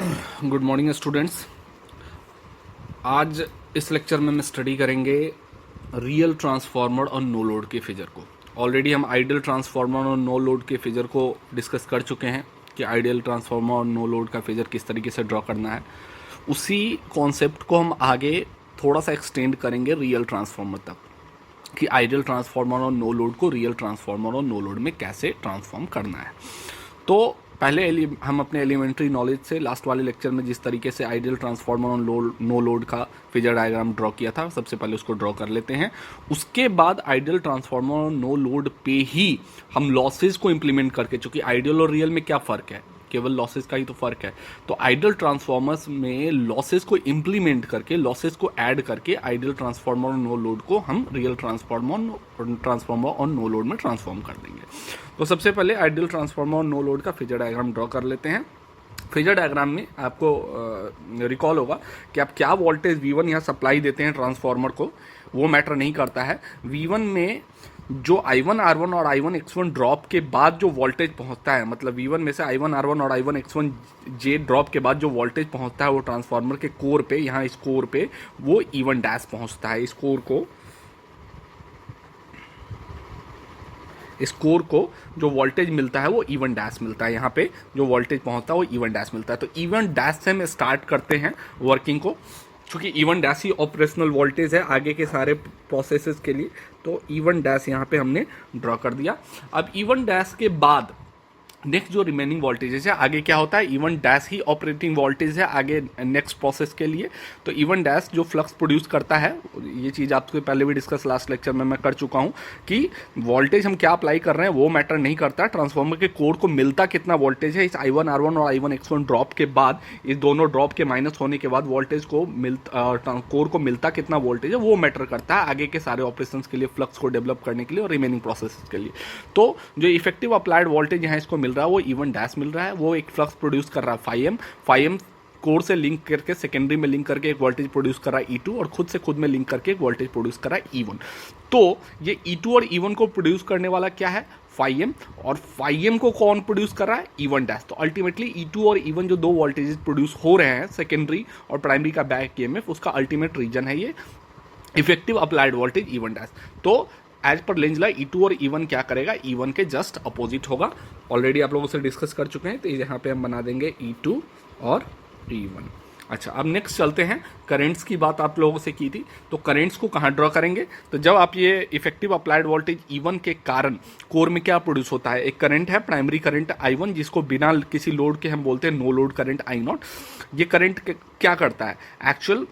Good morning students. आज इस lecture में स्टडी करेंगे रियल ट्रांसफार्मर और नो लोड के फिगर को। ऑलरेडी हम आइडियल ट्रांसफार्मर और नो लोड के फिगर को डिस्कस कर चुके हैं कि आइडियल ट्रांसफार्मर और नो लोड का फिगर किस तरीके से ड्रॉ करना है। उसी कॉन्सेप्ट को हम आगे थोड़ा सा एक्सटेंड करेंगे रियल ट्रांसफार्मर तक कि आइडियल ट्रांसफार्मर और नो लोड को रियल ट्रांसफार्मर और नो लोड में कैसे ट्रांसफॉर्म करना है। तो पहले हम अपने एलिमेंट्री नॉलेज से लास्ट वाले लेक्चर में जिस तरीके से आइडियल ट्रांसफार्मर और नो लोड का फिगर डायग्राम ड्रॉ किया था, सबसे पहले उसको ड्रॉ कर लेते हैं। उसके बाद आइडियल ट्रांसफार्मर और नो लोड पे ही हम लॉसेज को इंप्लीमेंट करके, चूंकि आइडियल और रियल में क्या फ़र्क है, केवल लॉसेस का ही तो फ़र्क है। तो आइडियल ट्रांसफार्मर्स में लॉसेस को इंप्लीमेंट करके, लॉसेस को ऐड करके आइडियल ट्रांसफार्मर और नो लोड को हम रियल ट्रांसफार्मर और नो लोड में ट्रांसफॉर्म कर देंगे। तो सबसे पहले आइडियल ट्रांसफार्मर और नो लोड का फिगर डायग्राम ड्रॉ कर लेते हैं। फिगर डायग्राम में आपको रिकॉल होगा कि आप क्या वोल्टेज V1 यहाँ सप्लाई देते हैं ट्रांसफार्मर को, वो मैटर नहीं करता है। V1 में जो I1 R1 और I1 X1 ड्रॉप के बाद जो वोल्टेज पहुंचता है, मतलब V1 में से I1 R1 और I1 X1 J ड्रॉप के बाद जो वोल्टेज पहुंचता है वो ट्रांसफार्मर के कोर पे, यहाँ इस कोर पे वो E1 डैश पहुंचता है। इस कोर को जो वोल्टेज मिलता है वो E1 डैश मिलता है। यहाँ पे जो वोल्टेज पहुंचता है वो E1 डैश मिलता है। तो E1 डैश से हम स्टार्ट करते हैं वर्किंग को, क्योंकि E1 डैश ही ऑपरेशनल वोल्टेज है आगे के सारे प्रोसेसेस के लिए। तो E1 डैश यहाँ पे हमने ड्रॉ कर दिया। अब E1 डैश के बाद नेक्स्ट जो रिमेनिंग वोल्टेजेस है, आगे क्या होता है, E1 डैश ही ऑपरेटिंग वोल्टेज है आगे नेक्स्ट प्रोसेस के लिए। तो E1 डैश जो फ्लक्स प्रोड्यूस करता है, ये चीज़ आपसे पहले भी डिस्कस लास्ट लेक्चर में मैं कर चुका हूँ कि वोल्टेज हम क्या अप्लाई कर रहे हैं वो मैटर नहीं करता। ट्रांसफार्मर के कोर को मिलता कितना वोल्टेज है इस I1 R1 और I1 X1 ड्रॉप के बाद, इस दोनों ड्रॉप के माइनस होने के बाद वोल्टेज को कोर को मिलता कितना वोल्टेज है वो मैटर करता है आगे के सारे ऑपरेशन के लिए, फ्लक्स को डेवलप करने के लिए और रिमेनिंग प्रोसेस के लिए। तो जो इफेक्टिव अप्लाइड वोल्टेज यहाँ इसको मिल रहा है वो E1 डैश मिल रहा है। वो एक फ्लक्स प्रोड्यूस कर रहा है फाइव कोर से लिंक करके, सेकेंडरी में लिंक करके एक वोल्टेज प्रोड्यूस कर रहा है E2 और खुद में लिंक करके एक वोल्टेज प्रोड्यूस कर रहा है E1। तो ये E2 और E1 को प्रोड्यूस करने वाला क्या है, फाइव, और फाइव को कौन प्रोड्यूस कर रहा है, E1 डैश। तो अल्टीमेटली E2 और E1 जो दो वोल्टेजेस प्रोड्यूस हो रहे हैं, सेकेंडरी और प्राइमरी का बैक EMF, उसका अल्टीमेट रीजन है ये effective applied voltage E1 dash. तो as per Lenz law E2 और E1 क्या करेगा, E1 के जस्ट अपोजिट होगा। ऑलरेडी आप लोगों से डिस्कस कर चुके हैं, तो यहाँ पे हम बना देंगे E2 और E1। अच्छा, अब नेक्स्ट चलते हैं। करेंट्स की बात आप लोगों से की थी, तो करेंट्स को कहाँ ड्रॉ करेंगे, तो जब आप ये इफेक्टिव अप्लाइड वोल्टेज E1 के कारण कोर में क्या प्रोड्यूस होता है, एक करंट है प्राइमरी करंट I1 जिसको बिना किसी लोड के हम बोलते हैं नो लोड करंट I0। ये करंट क्या करता है, एक्चुअल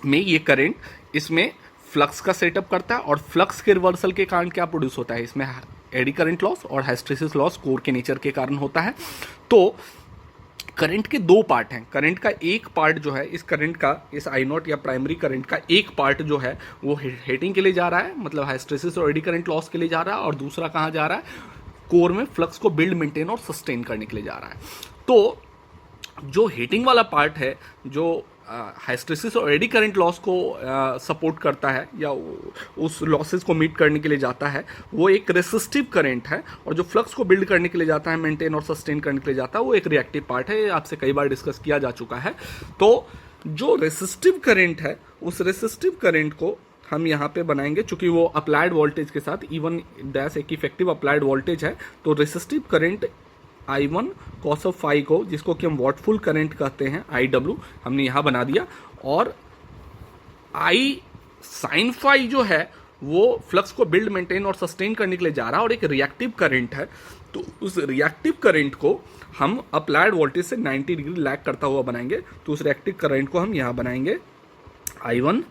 में ये करंट इसमें फ्लक्स का सेटअप करता है और फ्लक्स के रिवर्सल के कारण क्या प्रोड्यूस होता है, इसमें एडी करंट लॉस और हिस्टैरिसीस लॉस कोर के नेचर के कारण होता है। तो करंट के दो पार्ट हैं। करंट का एक पार्ट जो है, इस करंट का, इस I0 या प्राइमरी करंट का एक पार्ट जो है वो हीटिंग के लिए जा रहा है, मतलब हिस्टैरिसीस और एडी करंट लॉस के लिए जा रहा है, और दूसरा कहाँ जा रहा है, कोर में फ्लक्स को बिल्ड, मेंटेन और सस्टेन करने के लिए जा रहा है। तो जो हीटिंग वाला पार्ट है, जो हिस्टैरिसीस और एडी करंट लॉस को सपोर्ट करता है या उस लॉसेस को मीट करने के लिए जाता है, वो एक रेसिस्टिव करंट है। और जो फ्लक्स को बिल्ड करने के लिए जाता है, मेंटेन और सस्टेन करने के लिए जाता है, वो एक रिएक्टिव पार्ट है। आपसे कई बार डिस्कस किया जा चुका है। तो जो रेसिस्टिव करंट है, उस रेसिस्टिव करंट को हम यहाँ पे बनाएंगे, चूंकि वो अप्लाइड वोल्टेज के साथ E1 डैश एक इफेक्टिव अप्लाइड वोल्टेज है। तो resistive current I1 cos of phi को, जिसको कि हम वॉटफुल करंट कहते हैं, IW, हमने यहाँ बना दिया। और I sin फाई जो है वो फ्लक्स को बिल्ड, मेंटेन और सस्टेन करने के लिए जा रहा है और एक रिएक्टिव करंट है। तो उस रिएक्टिव करंट को हम अप्लाइड वोल्टेज से 90 डिग्री लैग करता हुआ बनाएंगे। तो उस रिएक्टिव करंट को हम यहाँ बनाएंगे I1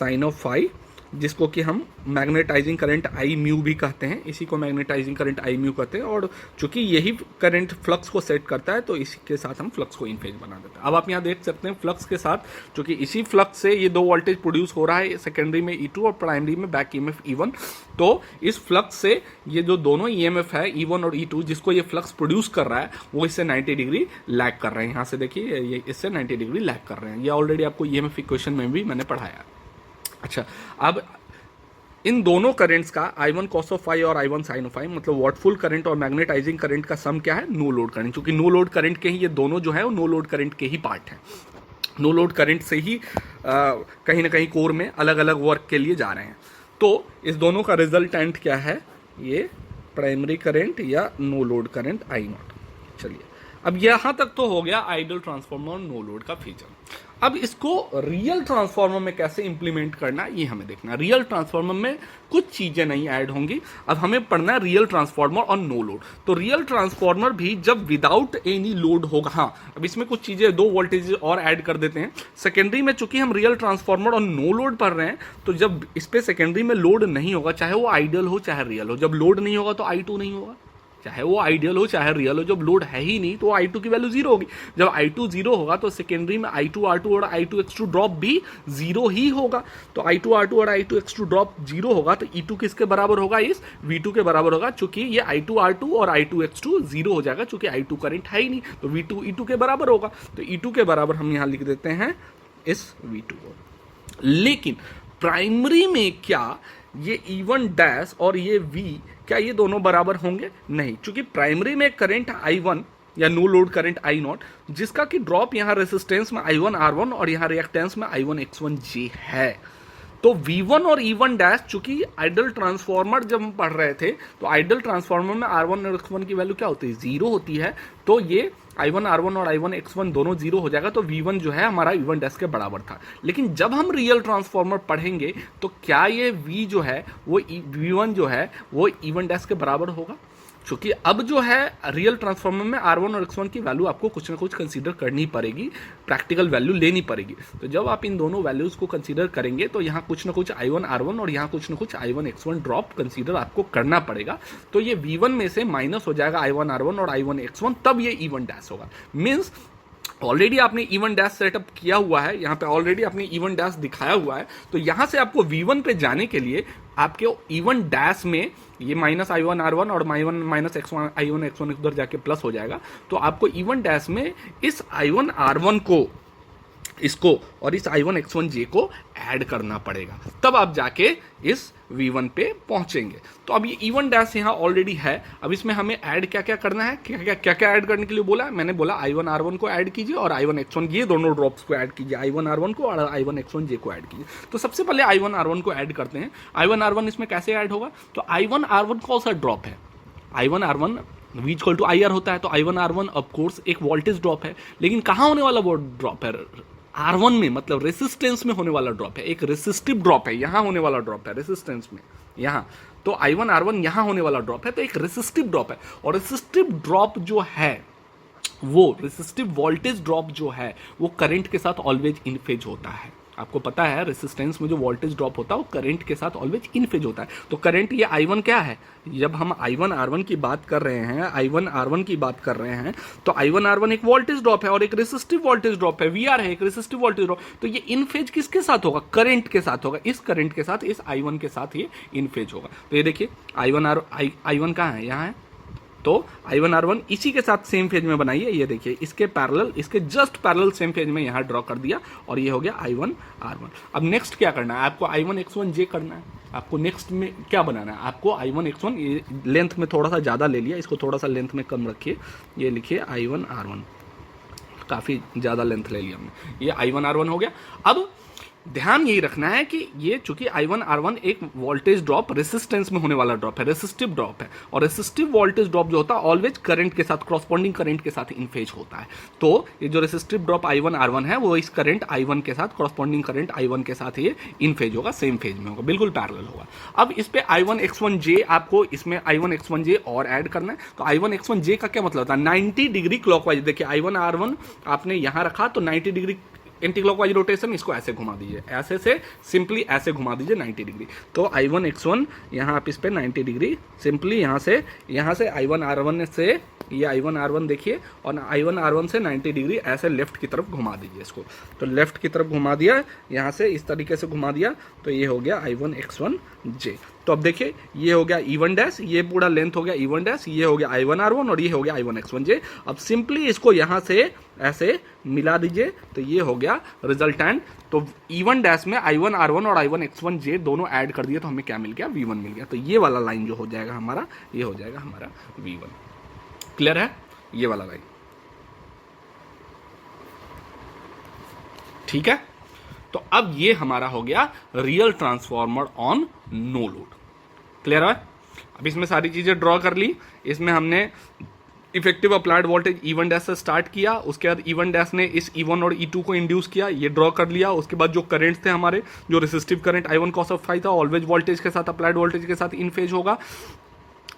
sin ऑफ फाई, जिसको कि हम मैग्नेटाइजिंग करंट I म्यू भी कहते हैं। इसी को मैग्नेटाइजिंग करंट I म्यू कहते हैं। और चूंकि यही करंट फ्लक्स को सेट करता है, तो इसी के साथ हम फ्लक्स को इन फेज बना देते हैं। अब आप यहाँ देख सकते हैं फ्लक्स के साथ, चूंकि इसी फ्लक्स से ये दो वोल्टेज प्रोड्यूस हो रहा है, सेकेंडरी में E2 और प्राइमरी में बैक EMF E1। तो इस फ्लक्स से ये जो दोनों EMF है E1 और E2, जिसको ये फ्लक्स प्रोड्यूस कर रहा है, वो इससे 90 डिग्री लैग कर रहे हैं। यहाँ से देखिए, ये इससे 90 डिग्री लैग कर रहे हैं। ये ऑलरेडी आपको EMF इक्वेशन में भी मैंने पढ़ाया। अच्छा, अब इन दोनों करंट्स का I1 cos ऑफ फाई और I1 sin ऑफ फाई मतलब वॉटफुल करंट और मैग्नेटाइजिंग करंट का सम क्या है, नो लोड करंट। क्योंकि नो लोड करंट के ही ये दोनों जो है वो नो लोड करंट के ही पार्ट हैं। नो लोड करंट से ही कहीं ना कहीं कोर में अलग अलग वर्क के लिए जा रहे हैं। तो इस दोनों का रिजल्टेंट क्या है, ये प्राइमरी करंट या नो लोड करंट I0। चलिए, अब यहां तक तो हो गया आइडियल ट्रांसफार्मर और नो लोड का फीचर। अब इसको रियल ट्रांसफार्मर में कैसे इंप्लीमेंट करना है ये हमें देखना। रियल ट्रांसफार्मर में कुछ चीजें नहीं ऐड होंगी। अब हमें पढ़ना है रियल ट्रांसफार्मर और नो लोड। तो रियल ट्रांसफार्मर भी जब विदाउट एनी लोड होगा, हाँ अब इसमें कुछ चीजें, दो वोल्टेज और ऐड कर देते हैं। सेकेंडरी में चूंकि हम रियल ट्रांसफार्मर और नो लोड पढ़ रहे हैं, तो जब इस पे सेकेंडरी में लोड नहीं होगा, चाहे वो आइडियल हो चाहे रियल हो, जब लोड नहीं होगा तो I2 नहीं होगा, चाहे वो आइडियल हो चाहे रियल हो। जब लोड है ही नहीं तो I2 की वैल्यू जीरो होगी। जब I2 जीरो होगा तो सेकेंडरी में I2 R2 और I2 X2 ड्रॉप भी जीरो ही होगा। तो I2 R2 और I2 X2 ड्रॉप जीरो होगा तो E2 किसके बराबर होगा, इस V2 के बराबर होगा। चूंकि ये I2 R2 और I2 X2 जीरो हो जाएगा, चूंकि I2 करंट है ही नहीं, तो V2 E2 के बराबर होगा। तो E2 के बराबर हम यहां लिख देते हैं इस V2 को। लेकिन प्राइमरी में क्या ये E1 डैश और ये V क्या ये दोनों बराबर होंगे? नहीं, क्योंकि प्राइमरी में करंट I1 या नो लोड करंट I0 जिसका कि ड्रॉप यहाँ रेसिस्टेंस में I1 R1 और यहाँ रिएक्टेंस में I1 X1J है। तो V1 और E1 डैश, चूंकि आइडियल ट्रांसफार्मर जब हम पढ़ रहे थे तो आइडियल ट्रांसफार्मर में R1 और X1 की वैल्यू क्या होती है, जीरो होती है। तो ये I1 R1 और I1 X1 दोनों जीरो हो जाएगा। तो V1 जो है हमारा E1 डैश के बराबर था। लेकिन जब हम रियल ट्रांसफार्मर पढ़ेंगे तो क्या ये V जो है वो V1 जो है वो E1 डैश के बराबर होगा? क्योंकि अब जो है रियल ट्रांसफार्मर में R1 और X1 की वैल्यू आपको कुछ ना कुछ कंसीडर करनी पड़ेगी, प्रैक्टिकल वैल्यू लेनी पड़ेगी। तो जब आप इन दोनों वैल्यूज को कंसीडर करेंगे तो यहाँ कुछ ना कुछ I1 R1 और यहाँ कुछ ना कुछ I1 X1 ड्रॉप कंसीडर आपको करना पड़ेगा। तो ये V1 में से माइनस हो जाएगा I1 R1 और I1 X1, तब ये E1 डैश होगा। मीन्स ऑलरेडी आपने E1 डैश सेटअप किया हुआ है, यहाँ पे ऑलरेडी आपने E1 डैश दिखाया हुआ है। तो यहाँ से आपको V1 पे जाने के लिए आपके E1 डैश में ये माइनस I1 R1 और माइनस X1 I1 X1 उधर जाके प्लस हो जाएगा। तो आपको E1 डैश में इस I1 R1 को, इसको और इस I1 X1J को ऐड करना पड़ेगा, तब आप जाके इस V1 पे पहुंचेंगे। तो अब ये E1 डैश यहाँ ऑलरेडी है। अब इसमें हमें ऐड क्या क्या करना है, क्या क्या ऐड करने के लिए बोला मैंने, बोला I1 R1 को ऐड कीजिए और I1 X1, ये दोनों ड्रॉप्स को ऐड कीजिए, I1 R1 को और I1 X1J को ऐड कीजिए। तो सबसे पहले I1 R1 को ऐड करते हैं। I1 R1 इसमें कैसे ऐड होगा, तो I1 R1 कौन सा ड्रॉप है, I1 R1 V equal to IR होता है। तो I1 R1 ऑफ कोर्स एक वोल्टेज ड्रॉप है, लेकिन कहाँ होने वाला वो ड्रॉप है, R1 में, मतलब रेसिस्टेंस में होने वाला ड्रॉप है। एक रेसिस्टिव ड्रॉप है, यहां होने वाला ड्रॉप है रेसिस्टेंस में, यहां। तो I1 R1 यहां होने वाला ड्रॉप है, तो एक रेसिस्टिव ड्रॉप है। और रेसिस्टिव ड्रॉप जो है वो रेसिस्टिव वोल्टेज ड्रॉप जो है वो करंट के साथ ऑलवेज इन फेज होता है। आपको पता है रेसिस्टेंस में जो वोल्टेज ड्रॉप होता है वो करंट के साथ ऑलवेज इन फेज होता है। तो करंट ये I1 क्या है, जब हम I1 R1 की बात कर रहे हैं, I1 R1 की बात कर रहे हैं, तो I1 R1 एक वोल्टेज ड्रॉप है और एक रेसिस्टिव वोल्टेज ड्रॉप है, VR है एक रेसिस्टिव वोल्टेज ड्रॉप। तो ये इन फेज किसके साथ होगा, करंट के साथ होगा। इस करंट के साथ, इस I1 के साथ ये इन फेज होगा। तो ये देखिए I1 कहाँ है, यहाँ है। तो I1 R1 इसी के साथ सेम फेज में बनाइए। ये देखिए इसके पैरेलल, इसके जस्ट पैरेलल सेम फेज में यहाँ ड्रॉ कर दिया और ये हो गया I1 R1। अब नेक्स्ट क्या करना है, आपको I1 X1J करना है। आपको नेक्स्ट में क्या बनाना है, आपको I1 X1, ये लेंथ में थोड़ा सा ज़्यादा ले लिया, इसको थोड़ा सा लेंथ में कम रखिए। ये लिखिए I1 R1, काफ़ी ज़्यादा लेंथ ले लिया हमने। ये I1 R1 हो गया। अब ध्यान यही रखना है कि ये चूंकि I1 R1 एक वोल्टेज ड्रॉप रेसिस्टेंस में होने वाला ड्रॉप है, रेसिस्टिव ड्रॉप है। और रेसिस्टिव वोल्टेज ड्रॉप जो होता है ऑलवेज करंट के साथ, कॉरस्पॉन्डिंग करंट के साथ इन फेज होता है। तो ये जो रेसिस्टिव ड्रॉप I1 R1 है वो इस करंट I1 के साथ, कॉरस्पॉन्डिंग करंट I1 के साथ ये इन फेज होगा, सेम फेज में होगा, बिल्कुल पैरेलल होगा। अब इस पे I1 X1J, आपको इसमें I1 X1J और ऐड करना है। तो I1 X1J का क्या मतलब होता है, 90 डिग्री क्लॉकवाइज। देखिए I1 R1 आपने यहां रखा तो 90 डिग्री एंटी क्लॉकवाइज रोटेशन, इसको ऐसे घुमा दीजिए, ऐसे से सिंपली ऐसे घुमा दीजिए 90 डिग्री। तो I1 X1 यहाँ आप इस पे 90 डिग्री सिंपली यहाँ से I1 R1 से, ये I1 R1 देखिए, और I1 R1 से 90 डिग्री ऐसे लेफ्ट की तरफ घुमा दीजिए इसको। तो लेफ्ट की तरफ घुमा दिया, यहाँ से इस तरीके से घुमा दिया, तो ये हो गया I1 X1J। तो अब देखिए ये हो गया E1 डैश, ये पूरा लेंथ हो गया E1 डैश, ये हो गया I1R1 और ये हो गया I1X1J। अब सिंपली इसको यहाँ से ऐसे मिला दीजिए तो ये हो गया रिजल्टेंट। तो E1 डैश में I1R1 और I1X1J दोनों ऐड कर दिए तो हमें क्या मिल गया, V1 मिल गया। तो ये वाला लाइन जो हो जाएगा हमारा, ये हो जाएगा हमारा V1। क्लियर है ये वाला लाइन? ठीक है, तो अब ये हमारा हो गया real transformer on no load. Clear है? अब इसमें सारी चीजें ड्रॉ कर ली। इसमें हमने effective applied voltage E1 dash से स्टार्ट किया, उसके बाद E1 डैश ने इस E1 और E2 को इंड्यूस किया, ये ड्रॉ कर लिया। उसके बाद जो करंट्स थे हमारे, जो resistive current I1 cos of phi था, ऑलवेज वोल्टेज के साथ, अप्लाइड वोल्टेज के साथ इन फेज होगा।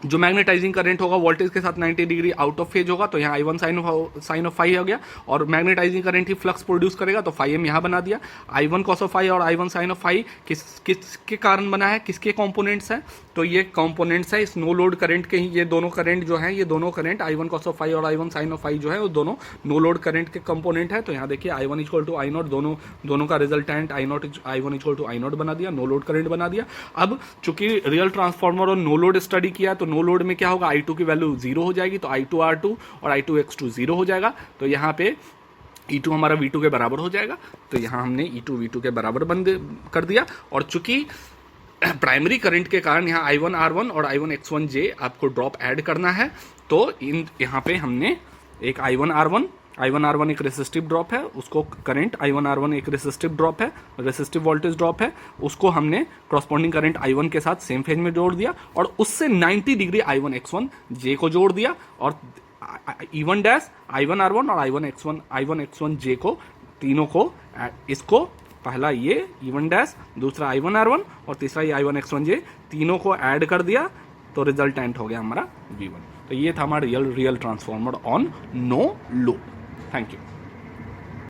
जो मैग्नेटाइजिंग करंट होगा वोल्टेज के साथ 90 डिग्री आउट ऑफ फेज होगा, तो यहाँ I1 साइन ऑफ फाई हो गया। और मैग्नेटाइजिंग करंट ही फ्लक्स प्रोड्यूस करेगा, तो फाई एम यहाँ बना दिया। I1 cos ऑफ फाई और I1 साइन ऑफ फाई किसके कारण बना है, किसके कंपोनेंट्स हैं? तो ये कंपोनेंट्स है इस नो लोड करंट के ही। ये दोनों करंट जो है, ये दोनों current I1 cos of phi और I1 साइन ऑफ फाई जो है वो दोनों नो लोड करंट के कंपोनेंट है। तो यहाँ देखिए I1 इक्वल टू I0, दोनों का resultant I1 equal to I0 बना दिया, नो लोड करंट बना दिया। अब चूंकि रियल ट्रांसफॉर्मर और नो लोड स्टडी किया, तो नो लोड में क्या होगा, I2 की वैल्यू 0 हो जाएगी, तो I2R2 और I2X2 0 हो जाएगा। तो यहाँ पे E2 हमारा V2 के बराबर हो जाएगा। तो यहाँ हमने E2 V2 के बराबर कर दिया। और चूंकि प्राइमरी करंट के कारण यहाँ I1R1 और I1X1J आपको ड्रॉप ऐड करना है, तो यहाँ पे हमने एक I1R1 एक रेसिस्टिव ड्रॉप है, उसको करंट I1R1 एक रेसिस्टिव ड्रॉप है, रेसिस्टिव वोल्टेज ड्रॉप है, उसको हमने करस्पॉन्डिंग करंट I1 के साथ सेम फेज में जोड़ दिया और उससे 90 डिग्री I1X1J को जोड़ दिया। और E1 डैश, I1R1 और I1X1J को तीनों को इसको पहला ये E1 डैश, दूसरा I1R1 और तीसरा ये I1X1J, तीनों को ऐड कर दिया तो रिजल्टेंट हो गया हमारा V1। तो ये था हमारा real transformer on no load. Thank you.